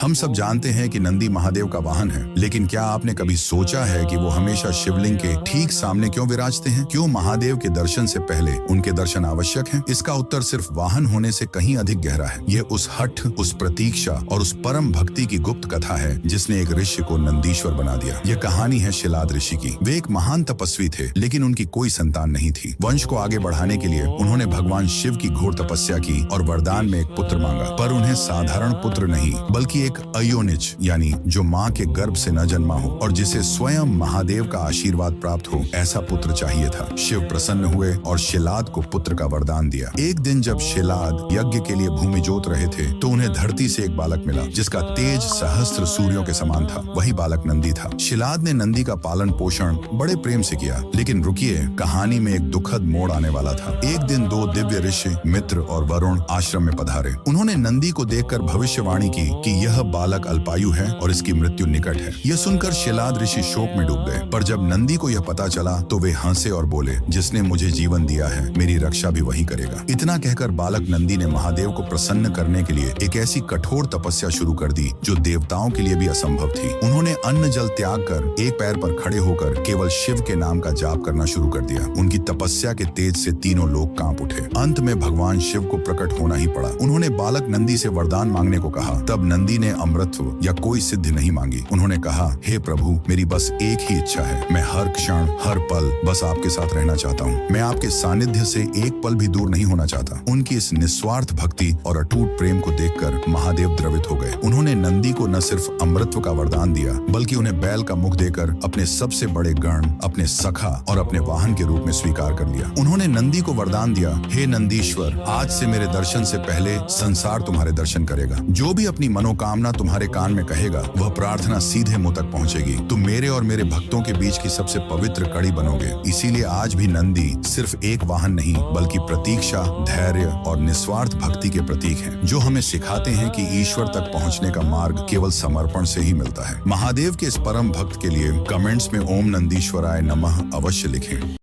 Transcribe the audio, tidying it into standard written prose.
हम सब जानते हैं कि नंदी महादेव का वाहन है, लेकिन क्या आपने कभी सोचा है कि वो हमेशा शिवलिंग के ठीक सामने क्यों विराजते हैं? क्यों महादेव के दर्शन से पहले उनके दर्शन आवश्यक हैं? इसका उत्तर सिर्फ वाहन होने से कहीं अधिक गहरा है। यह उस हठ, उस प्रतीक्षा और उस परम भक्ति की गुप्त कथा है जिसने एक ऋषि को नंदीश्वर बना दिया। यह कहानी है शिलाद ऋषि की। वे एक महान तपस्वी थे, लेकिन उनकी कोई संतान नहीं थी। वंश को आगे बढ़ाने के लिए उन्होंने भगवान शिव की घोर तपस्या की और वरदान में एक पुत्र मांगा, पर उन्हें साधारण पुत्र नहीं बल्कि एक अयोनिज यानी जो माँ के गर्भ से न जन्मा हो और जिसे स्वयं महादेव का आशीर्वाद प्राप्त हो, ऐसा पुत्र चाहिए था। शिव प्रसन्न हुए और शिलाद को पुत्र का वरदान दिया। एक दिन जब शिलाद यज्ञ के लिए भूमि जोत रहे थे तो उन्हें धरती से एक बालक मिला जिसका तेज सहस्त्र सूर्यों के समान था। वही बालक नंदी था। शिलाद ने नंदी का पालन पोषण बड़े प्रेम से किया, लेकिन रुकिए, कहानी में एक दुखद मोड़ आने वाला था। एक दिन दो दिव्य ऋषि मित्र और वरुण आश्रम में पधारे। उन्होंने नंदी को देखकर भविष्यवाणी की कि यह बालक अल्पायु है और इसकी मृत्यु निकट है। यह सुनकर शिलाद ऋषि शोक में डूब गए, पर जब नंदी को यह पता चला तो वे हंसे और बोले, जिसने मुझे जीवन दिया है मेरी रक्षा भी वही करेगा। इतना कहकर बालक नंदी ने महादेव को प्रसन्न करने के लिए एक ऐसी कठोर तपस्या शुरू कर दी जो देवताओं के लिए भी असंभव थी। उन्होंने अन्न जल त्याग कर एक पैर पर खड़े होकर केवल शिव के नाम का जाप करना शुरू कर दिया। उनकी तपस्या के तेज से तीनों लोग कांप उठे। अंत में भगवान शिव को प्रकट होना ही पड़ा। उन्होंने बालक नंदी से वरदान मांगने को कहा। तब नंदी ने अमृतत्व या कोई सिद्धि नहीं मांगी। उन्होंने कहा, हे प्रभु, मेरी बस एक ही इच्छा है। मैं हर क्षण हर पल बस आपके साथ रहना चाहता हूँ। मैं आपके सानिध्य से एक पल भी दूर नहीं होना चाहता। उनकी इस निस्वार्थ भक्ति और अटूट प्रेम को देखकर महादेव द्रवित हो गए। उन्होंने नंदी को न सिर्फ अमृतत्व का वरदान दिया, बल्कि उन्हें बैल का मुख देकर अपने सबसे बड़े गण, अपने सखा और अपने वाहन के रूप में स्वीकार कर लिया। उन्होंने नंदी को वरदान दिया, हे नंदीश्वर, आज से मेरे दर्शन से पहले संसार तुम्हारे दर्शन करेगा। जो भी अपनी मनोकामना तुम्हारे कान में कहेगा, वह प्रार्थना सीधे मुंह तक पहुंचेगी। तुम मेरे और मेरे भक्तों के बीच की सबसे पवित्र कड़ी बनोगे। इसीलिए आज भी नंदी सिर्फ एक वाहन नहीं, बल्कि प्रतीक्षा, धैर्य और निस्वार्थ भक्ति के प्रतीक हैं, जो हमें सिखाते हैं कि ईश्वर तक पहुंचने का मार्ग केवल समर्पण से ही मिलता है। महादेव के इस परम भक्त के लिए कमेंट्स में ओम नंदीश्वराय नमः अवश्य लिखें।